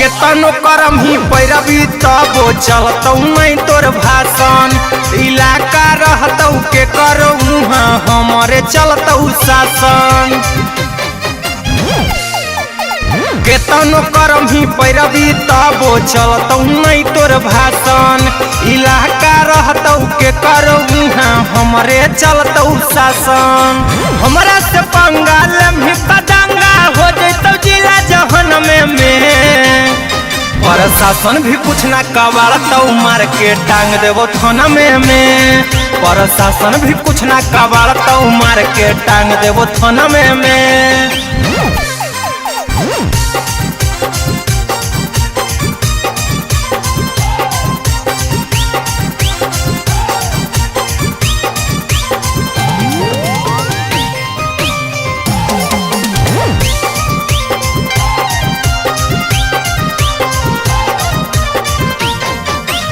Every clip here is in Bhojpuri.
केतनो करम ही पैरवी तबो चलतौ नहीं तोर भाषण। इलाका रहतौ के करो हमारे चलतौ शासन। केतनो करम ही पैरवी तबो चलतौ नहीं तोर भाषण। इलाका रहतौ के करो हमारे चलतौ शासन। हमरा से पंगाल में पदंगा हो जैतौ जिला जहनम में। प्रशासन भी कुछ ना कबाड़तौ मार के टांग देवो थाना में। प्रशासन भी कुछ ना कबाड़तौ मार के टांग देवो थाना में।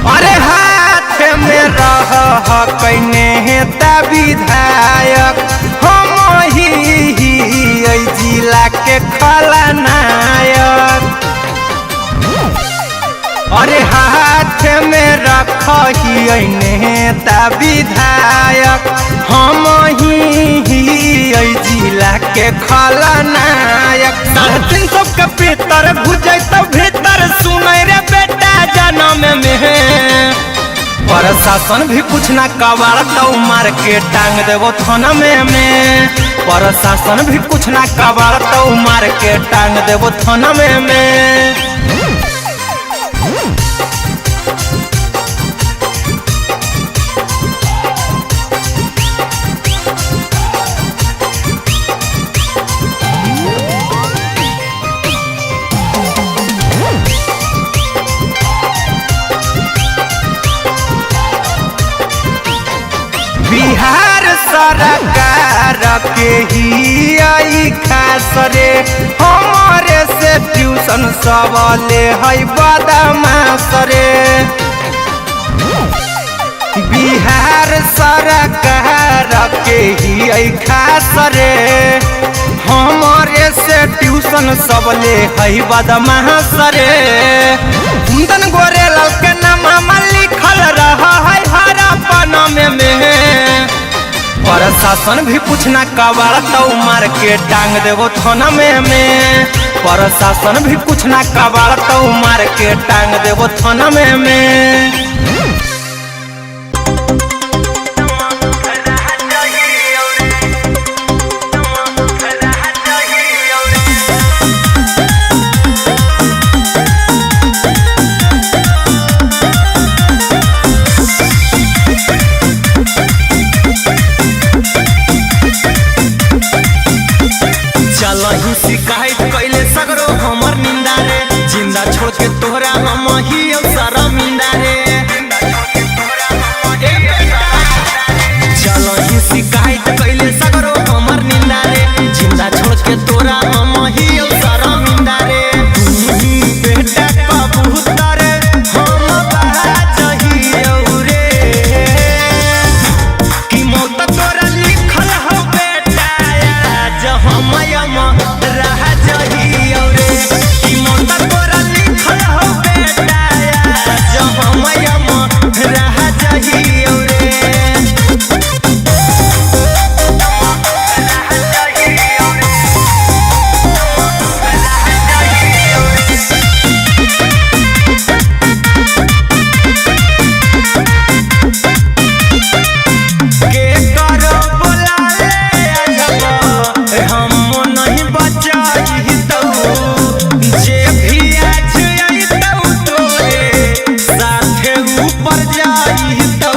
अरे हाथ में रह नेता विधायक हम ही जिला के खलनायक। अरे हाथ में रख नेता विधायक हम ही जिला के खलनायक। 350 के भीतर घुजैतौ भीतर सुनै रे बेटा जनम में। प्रशासन भी कुछ ना कबाड़तौ मार के टांग देवो थाना में। प्रशासन भी कुछ ना कबाड़तौ मार के टांग देवो थाना में। बिहार सरकार के ही आई खास रे हमारे से ट्यूशन सवाले है बदमाश रे। बिहार सरकार के ही आई खास रे हमारे से ट्यूशन सबले है बदमाश रे। कुंदन गोरेलाल के नाम लिखल रहा है हरापन में। प्रशासन भी कुछ ना कबाड़तौ मार के टांग देवो थाना में। प्रशासन भी कुछ ना कबाड़तौ मार के टांग देवो थाना में। शिकायत कैले सगरो हमर निंदा रे जिंदा छोड़ के तोहरा हम ही शर्मिंदा रे। चलो ही शिकायत कैले सगरो हमर निंदा रे जिंदा छोड़ के तोरा हम ही शर्मिंदा रे। तू बेटा कबूतर हम बाजहियो रे कि मौत तोरा लिखल हो बेटा आज हम ऊपर जाई तो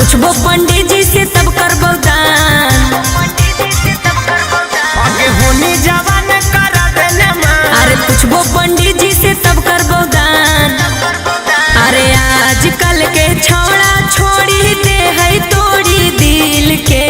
पूछबो पंडित जी से तब करबो दान। आगे होनी जवान करा देने मान। अरे पूछबो पंडित जी से तब करबो दान। अरे आजकल के छोड़ा छोड़ी दे है तोड़ी दिल के।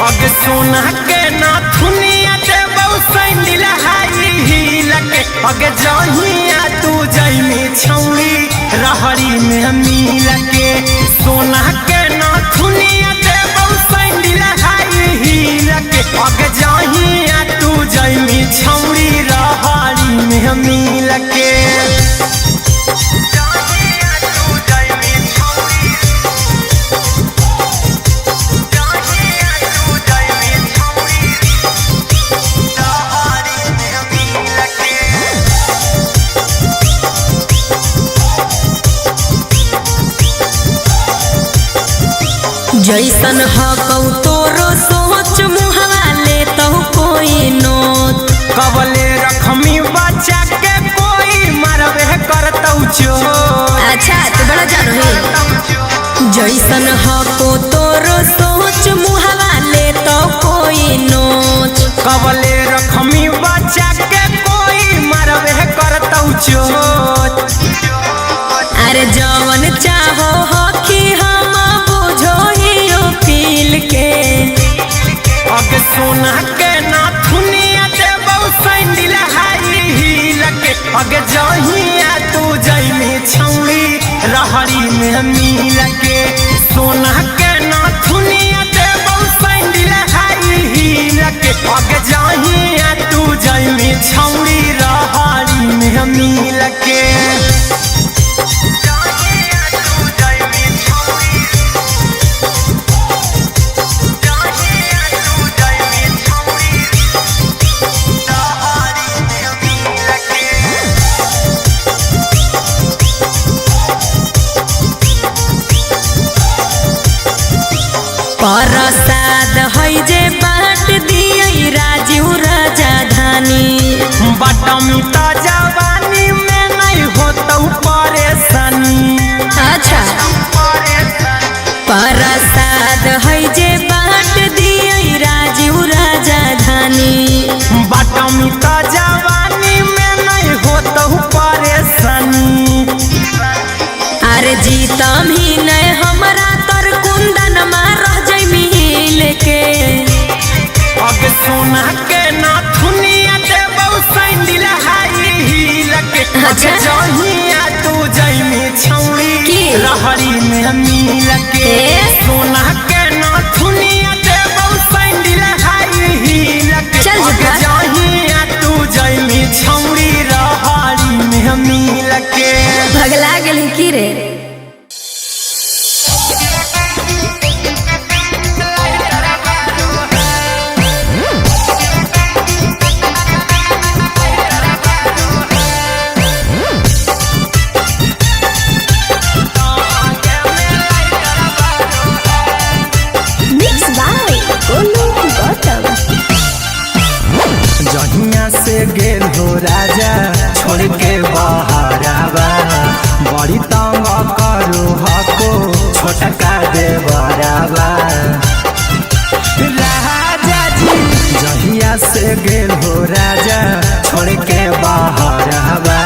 आगे सोना के ना थुनिया दे बहु सैंडल हाई हील के। आगे जहिया तू जइमी छौड़ी रहरी में मिल के। सोना के ना थुनिया दे बहु सैंडल हाई हील के। आगे जहिया तू जइमी छौड़ी रहरी में मिल के। जैसन हकौ तोरो सोच मुहवा ले तो कोई नोच। कबले रखमी बच्चा के कोई मरबे करतौ चोट। अच्छा तू बड़ा जानो है। जैसन हको तोरो सोच मुहवा ले तो कोई नोच। कबले रखमी बच्चा के कोई मरबे करतौ चोट। अरे जवन चाहो हकी हम बुझो हियो पील के। आगे सोना के ना थुनिया दे बहु सैंडल हाई हील के। आगे जहिया तू जइमी छौड़ी रहरी में मिल के। सोना के ना थुनिया दे बहु सैंडल हाई हील के। आगे जहिया तू जइमी छौड़ी रहरी में मिल के। प्रसाद है जे बाट दिए राजीव राजधानी। बटमी तो जवानी में नहीं होता परेशानी। अच्छा प्रसाद है जे बाट दिए राजीव राजधानी। बटमी तो जवानी में नहीं होता परेशानी। अरे जीतम ही नहीं हमरा तर कुंदन में रह जइमी हिल के। आगे सोना के ना थुनिया दे बहु सैंडल हाई हील के। अच्छा। जहिया तू जइमी छौड़ी की? रहरी में मिल के। सोना के ना थुनिया दे बहु सैंडल हाई हील के। चल आगे जुटा। जहिया तू जइमी छौड़ी रहरी में मिल के। भगला गेली की रे। जहिया से गेल हो राजा छोड़ के बहरावा। बड़ी तंग करो हको छोटका देवरावा। राजा जी जहिया से गेल हो राजा छोड़ के बहरावा।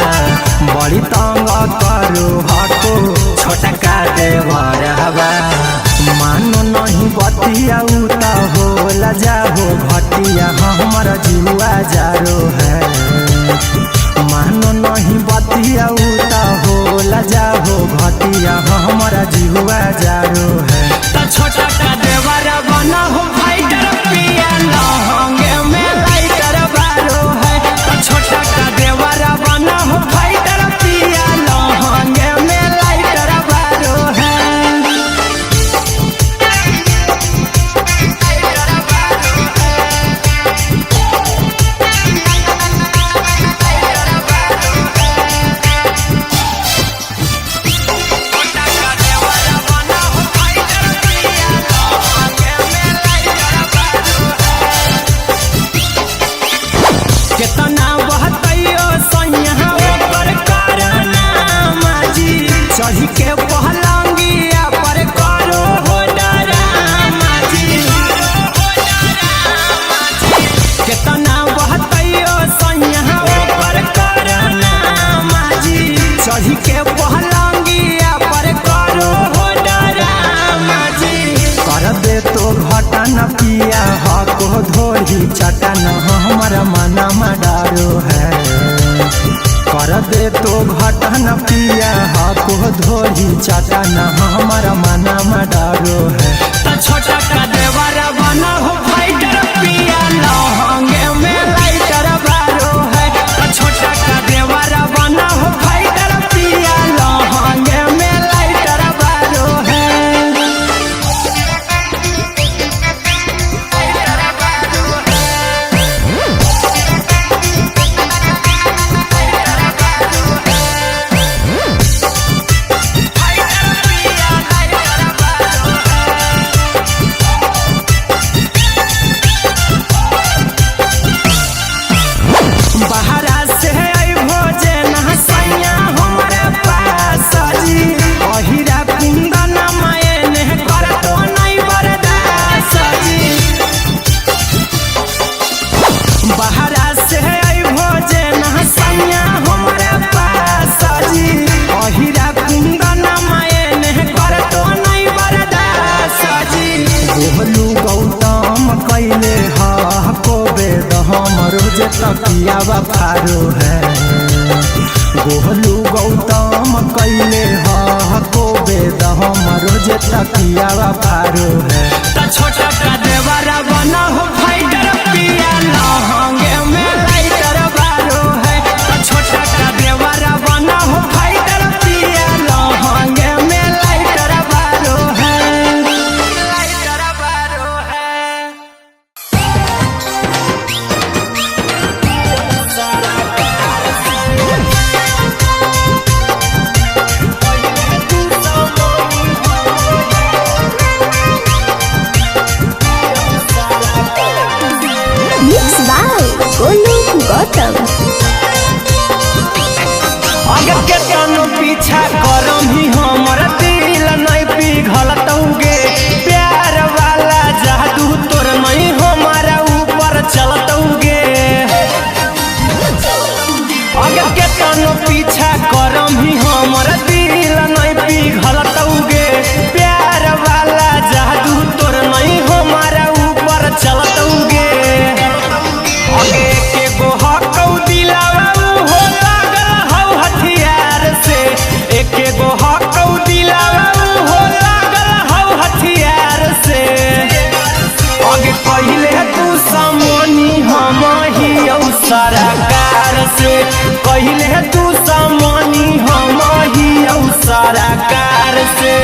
बड़ी तंग करो हको छोटका देवरावा। मानो नहीं बतिया उता होला जाहो घटिया हमर जुआ जारो है। मानो नहीं बतिया उता होला जाहो घटिया हमर जुआ जारो है। त छोटा का देवरा बना हो फाइटर पिया लहंगे में लाइटर बारो है। त छोटा का देवरा बना हो फाइटर पिया लहंगे में लाइटर बारो है। चढ़ी के पहलंगिया पर कर ना हमारा मना में डरो है। तो छोटा का देवरा बना हो फाइटर पिया लहंगे में लाइटर बारो है। तो छोटा का देवरा बना हो फाइटर पिया लहंगे में लाइटर बारो है। बहरा से आई भोजन हसैया हमारे पास जी अहिरा कुंदन मायन कर तो नहीं बर्दाश्त जी। बहरा से आई भोजन हसैया हमारे पास जी अहिरा कुंदन मायन कर तो नहीं बर्दाश्त जी। गोलू गौतम कैले हा को बेद हमरो जे तकिया फारो है। गोलू गौतम कैले हा को बेद हमरो जे तकिया फारो है। तो छोटा का देवरा बना हो फाइटर पिया लहंगे में लाइटर बारो है। तो छोटा का देवरा बना हो फाइटर पिया लहंगे में लाइटर बारो है। लाइटर बारो है। Mix by Golu Gautam. अगर के तनो पीछा करम ही हमर दिल नहीं पिघलतौगे। प्यार वाला जादू तोर नहीं हमारा ऊपर चलतौगे। अगर के तनो पीछा करम ही हमर दिल नहीं पिघलतौगे। प्यार वाला जादू तोर नहीं हमारा ऊपर चलतौगे। आगे के गोहा कौ दिलावा हो लागल हौ हथियार से। एके गोहा कौ दिलावा हो लागल हौ हथियार से। आगे पहिले तू सामनी हम ही सरकार से। पहिले तू सामनी हम ही सरकार से।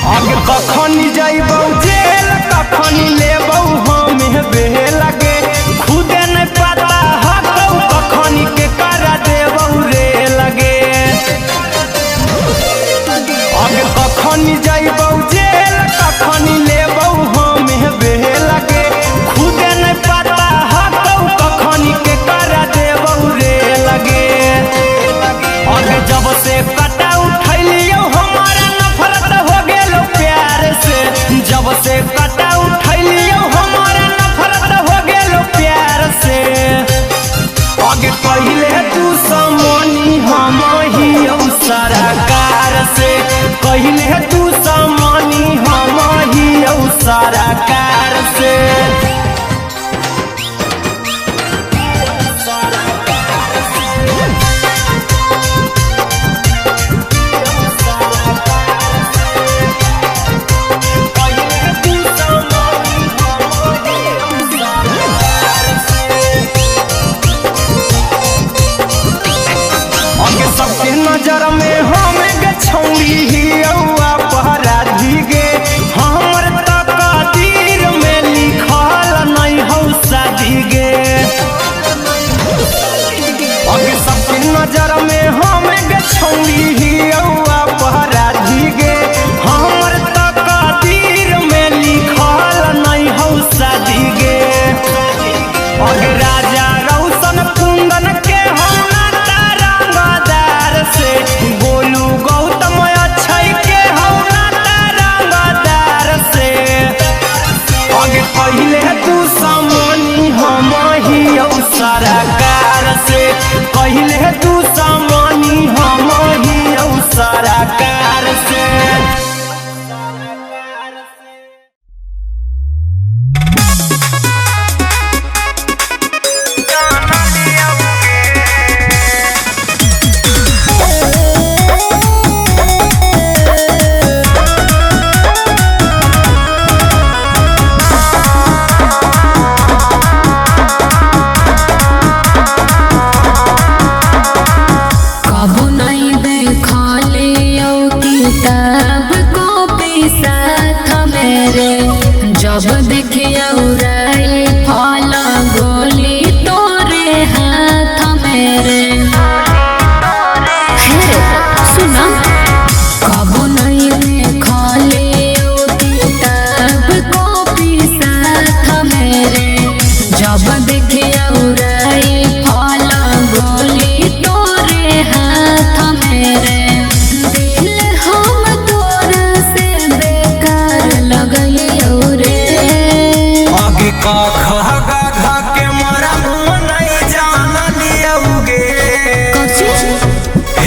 आगे कखनी जइबौ जेल कखनी लेबौ हमें बेल गे। खुदे नहीं पता हकौ कखनी के करा देबौ रे लगे। आगे कखनी जइबौ जेल कखनी लेबौ हमें बेल गे। खुदे नहीं पता हकौ कखनी के करा देबौ रे लगे। आगे जब से कटा उठैलियो हमारा नफरत हो गेलो प्यार से। जब से कटा उठैलियो हमारा नफरत हो गेलो प्यार से। आगे पहिले तू सामनी हम ही सरकार से। पहिले तू सामनी हम ही सरकार से। सबके नजर में हम गछौली ही अपराधी गे। हमर तकदीर में लिखल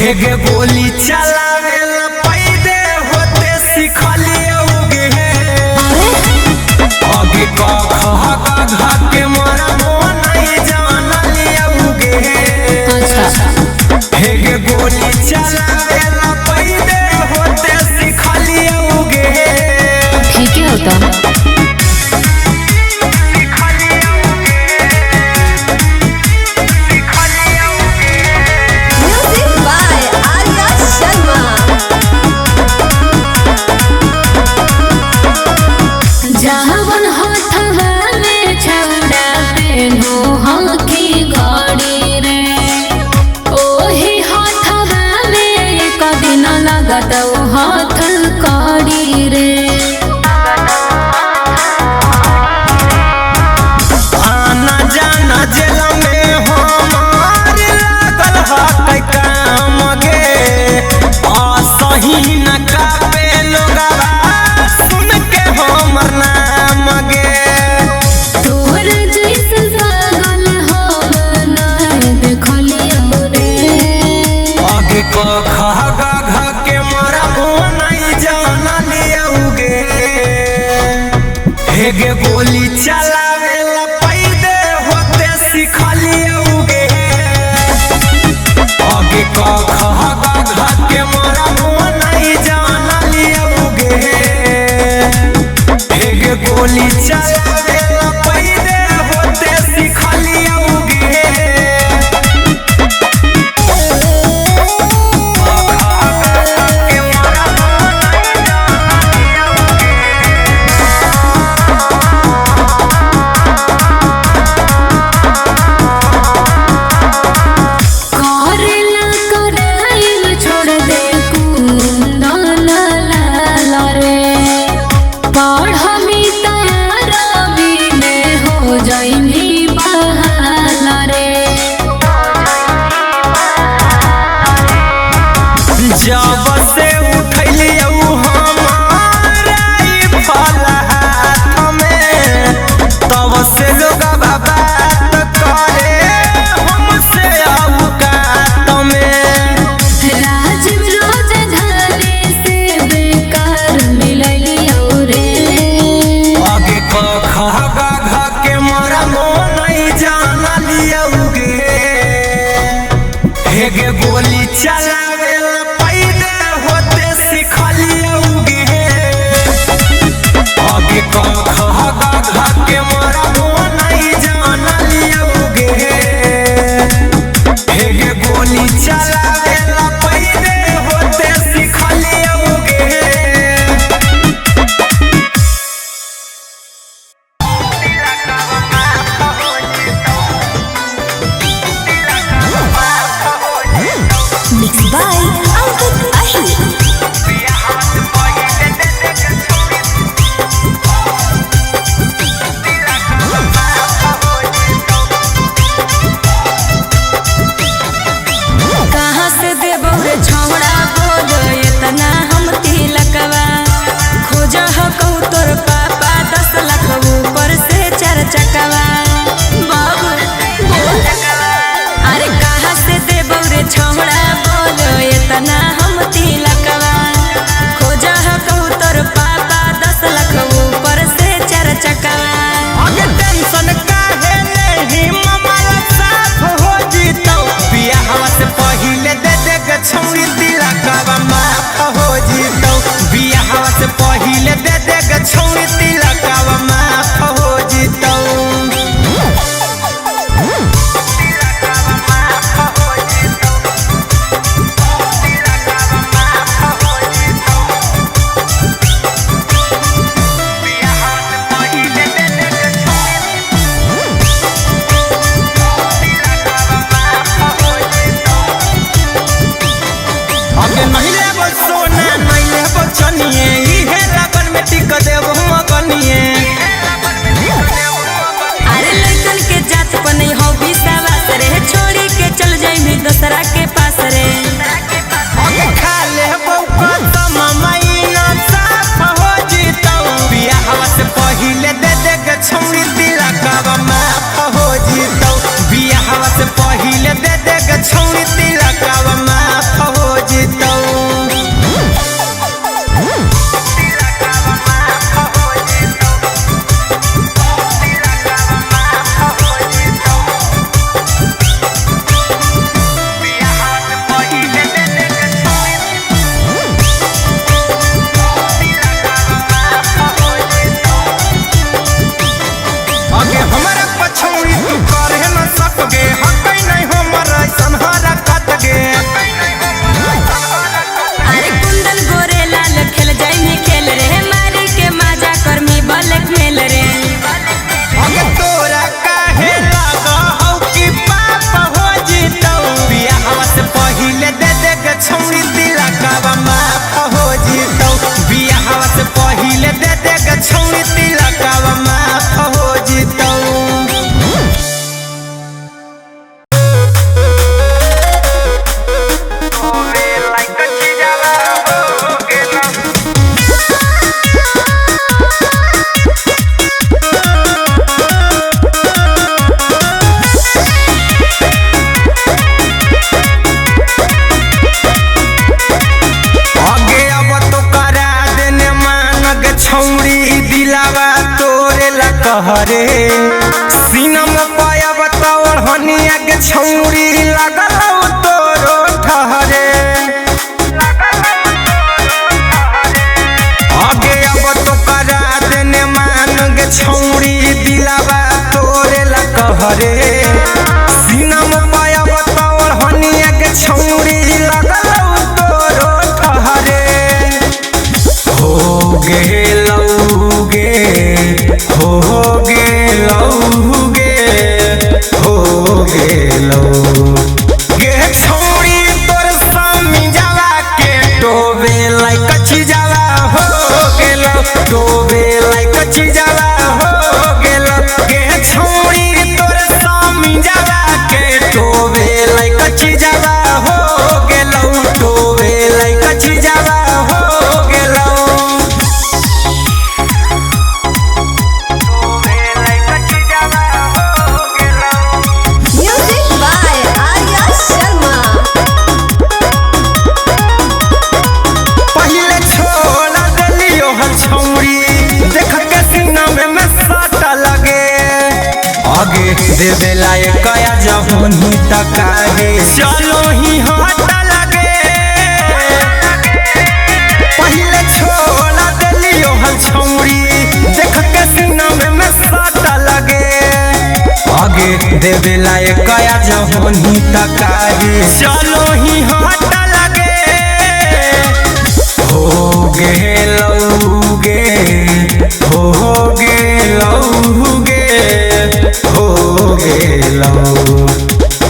हेगे गोली चलावेला पैदे होते सिखलियोगे आगे का खा के मरा नहीं जानलियोगे हेगे गोली चलावेला पैदे होते सिखलियोगे ठीक है होता हाथ काड़ी रे आना जाना जेल में हमार लागल है काम गे सही न कापे लोगवा सुन के हमर नाम गे तोर जैसे पागल हम नहीं देखलियो रे आगे का खा के मरा नहीं जानलियोगे हेगे गोली चलावेला पैदे होते सिखलियोगे आगे का खा के मरा नहीं जानलियोगे हेगे गोली चलावेला पैदे होते सिखलियोगे जब से उठलियो हमारा फल हाथ में तब से लोग बात करे हमसे औकात में राजीव राजधानी से बेकार मिलियो रे आगे खा के मरा नहीं जानलियोगे हेगे गोली चलावेला पैदे होते सिखलियोगे आगे खा के मरा नहीं जानलियोगे हेगे गोली चलावेला पैदे होते सिखलियोगे Mixed by छौरी लगल तोरो ठहरे आगे अब तो करा देने मान गे छौरी दिलावा तोरे ला कहरे सीनम पाया बताओ हनिया के छौरी लगल तोरो ठहरे हो गेलौगे हो गेलौगे हो गेलौ गे छौरी तोर सामी जावा के टोबे लाई कच्ची जावा हो गेलौ टोबे लाई कच्ची जावा हो गेलौ गे छौरी तोर सामी जावा के टोबे लाई कच्ची जावा हो गेलौ टोबे लाई कच्ची जावा हो गेलौ Music by Arya Sharma. पहले छोड़ा दिलियो हर छौरी देख के सीना में साटा लगे आगे दे देला कया जवानी तक आगे चलो ही हाटा लगे पहले छोड़ा दिलियो हर छौरी देख के सीना में साटा लगे आगे दे देला कया जवानी तक आगे चलो ही हाटा लगे हो गेलौगे हो गेलौगे हो गेलौ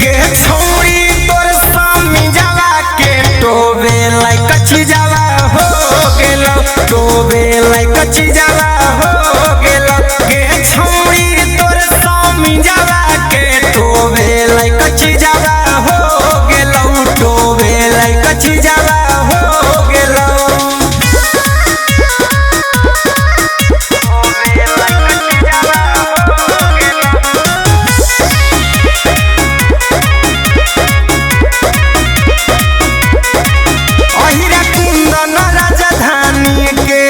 गे छौरी तोर सामी जावा के टोबे लाई कच्ची जावा हो गेलौ टोबे लाई कच्ची जावा हो गेलौ गे छौरी तोर सामी जावा के टोबे लाई कच्ची जावा हो गेलौ टोबे लाई कच्ची जावा हो गेलौ अहिरा कुंदन राजधानी के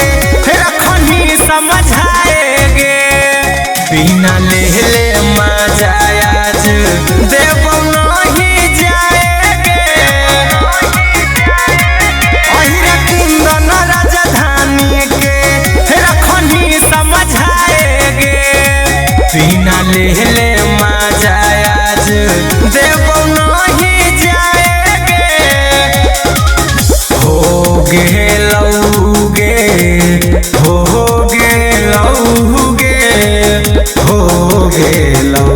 रखनी समझाएगे बिना लेले मजा आज देव नहीं जाएगे अहिरा कुंदन राजधानी के रखनी समझाएगे बिना लेले मजा आज देव नहीं जाएगे हो गेलौगे हो गेलौगे हो गेलौ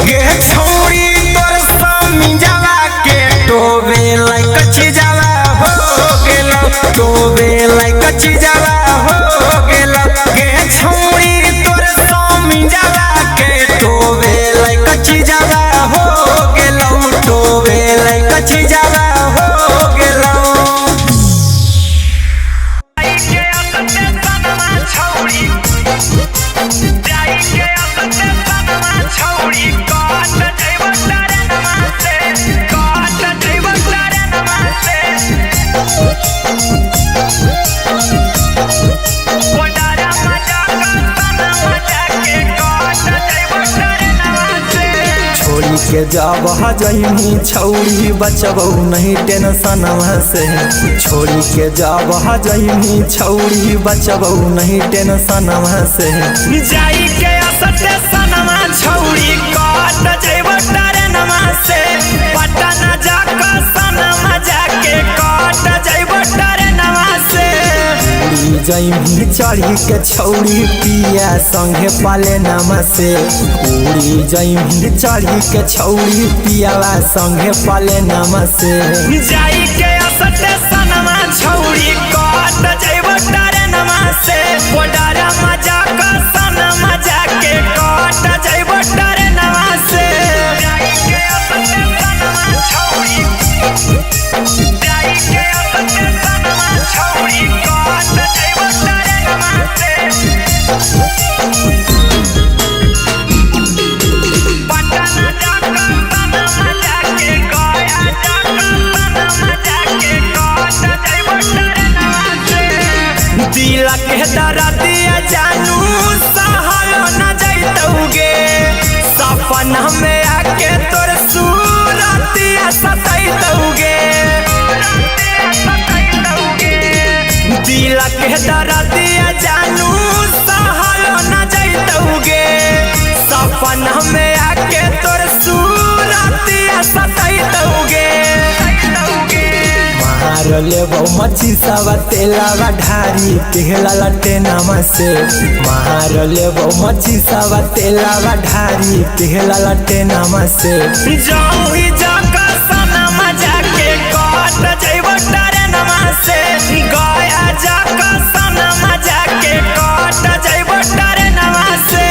गे छौरी तोर सामी जावा के टोबे लाई कच्ची जावा हो गेलौ टोबे लाई कच्ची जावा हो गेलौ गे छौरी तोर सामी जावा के टोबे लाई कच्ची जावा हो गेलौ टोबे लाई कच्ची जावा हो गेलौ छोड़ी के जब जइनी छौरी बचबौ नहीं टेंशन से छोड़ी के जब जइनी छौरी बचबौ नहीं टेंशन से जाई के असते सनमा छौरी काट जइबो ट्रेनमा से पटना जाके सनमा जाके काट जइबो ट्रेनमा से उड़ी जइनी चढ़ी के छौरी पिया संगे पाले नामा से उड़ी जइनी चढ़ी के छौरी पियावा संगे पाले नामा से जाई के असते सनमा छौरी काट जइबो ट्रेनमा से पटना जाके सनमा जाके काट जइबो ट्रेनमा से जाई के असते सनमा छौरी जाई के असते सनमा छौरी काट जइबो ट्रेनमा से पटना जाके सनमा जाके गया जाके सनमा जाके काट जइबो ट्रेनमा से दिल के दर्दिया जानू सहल न जैतौगे सपना में आके तोर मार लेबो मच्छी सब तेलावा ढारी केला लटेनामा से मार लेबो मच्छी सब तेलावा ढारी केला लटेनामा से जाऊं ही जाका सनमा जाके काट जइबो ट्रेनमा से गया जाका सनमा जाके काट जइबो ट्रेनमा से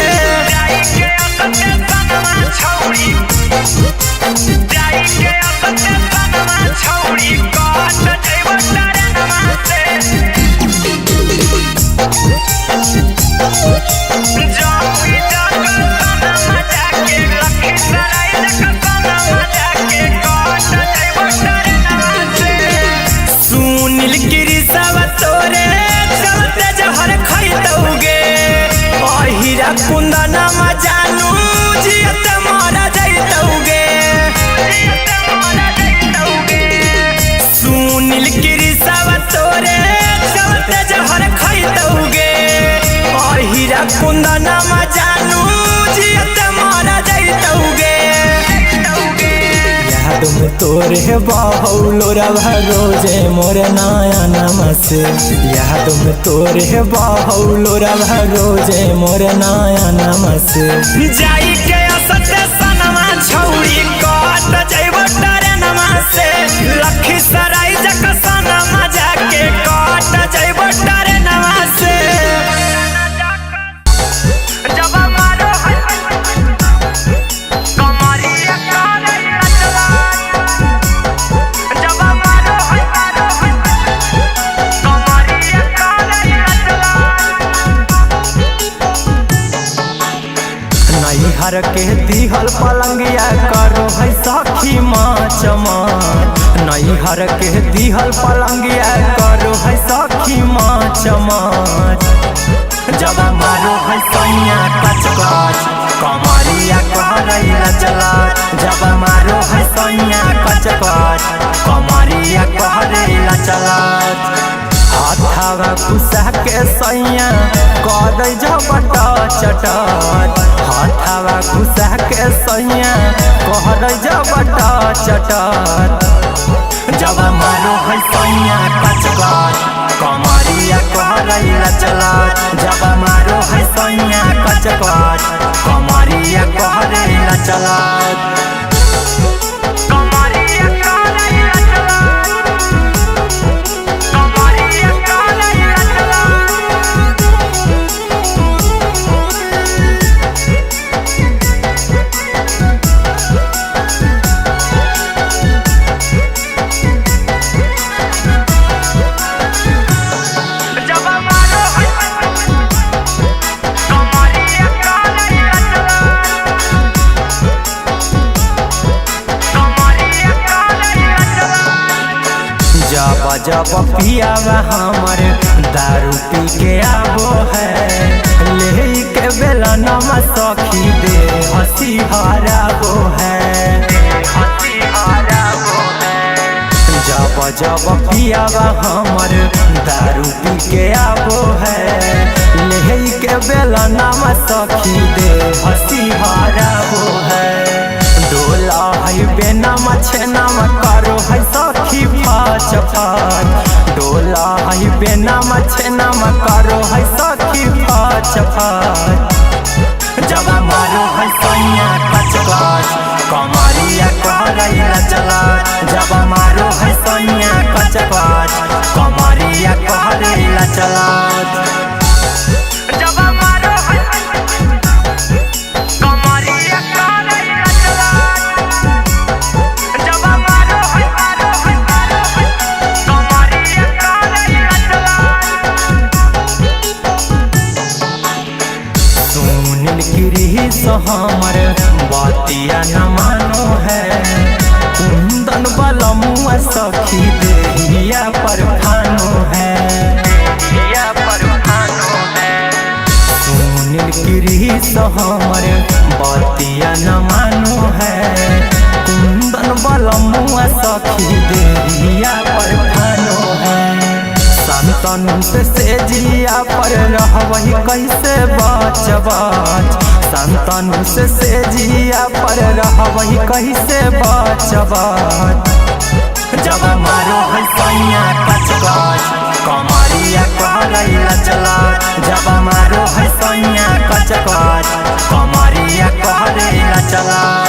जाई के अपने सनमा छौड़ी जाई के अपने सनमा छौड़ी काट जइबो ट्रेनमा से जाऊं ही जाका सनमा जाके लखीसराय जाका सनमा जाके काट जइबो ट्रेनमा से सुनील गिरी सब तोरे चलते जहर खैतौगे अहिरा कुंदनमा जानू जियत मारा जैतौगे सुनील गिरी सब तोरे चलते जहर खैतौगे अहिरा कुंदनमा जानू जियत मारा जैतौगे याद में तोरे बाहुलो रवा रोजे मोर नया नामा से याद में तोरे बाहुलो रवा रोजे मोर नया नामा से जाई के असते सनमा छौड़ी काट जइबो ट्रेनमा से लखीसराय जाका सनमा जाके काट जइबो ट्रेनमा से जब मारो कमरिया काले रचला जब मारो कमरिया काले रचला नैहर के दिहल पलंगिया करो है सखी माच माच नैहर के दिहल पलंगिया करो है सखी माच माच जब मारो है सैया कच कच कमरिया कहरैला चला जब मारो है सैया कच कच कमरिया कहरैला चला हाथावा कुसा के सैया करै जबट चटट हाथावा कुसा के सैया कहरै जबट चटट जब मारो है सैया कच कच कमरिया कहरैला चला जब मारो है सैया कच कच कमरिया कहरैला चला कमरिया काले रचला कमरिया काले रचला जब मारो कमरिया काले रचला कमरिया काले रचला जब जब पियावा हमर दारू पी के आबो है ले के बेला नमा सखी दे हंसी हराबो है जब जब पियावा हमर दारू पी के आबो है ले के बेला नमा सखी दे हंसी हराबो है डोला है बेनामा छेनामा करो है सखी फाच फाच डोला है बेनामा छेनामा करो है सखी फाच फाच जब मारो है सैया कच कच कमरिया कहरैला चला जब मारो है सैया कच कच कमरिया कहरैला चला जब मारो कमरिया काले रचला जब मारो कमरिया काले रचला सुनील गिरी हमर बातिया न मानो है कुंदन बलमुआ सखी देहिया पर फानो है सुनील गिरी हमर बातिया न मानो है कुंदन बलमुआ सखी देहिया पर फानो है संतनु से जिया पर रहवही कैसे बचबच संतनु से जिया पर रहवही कैसे बचबच जब मारो है सैया कचकच कमरिया कहलैला चला जब मारो है सैया कचकच कमरिया कहलैला चला।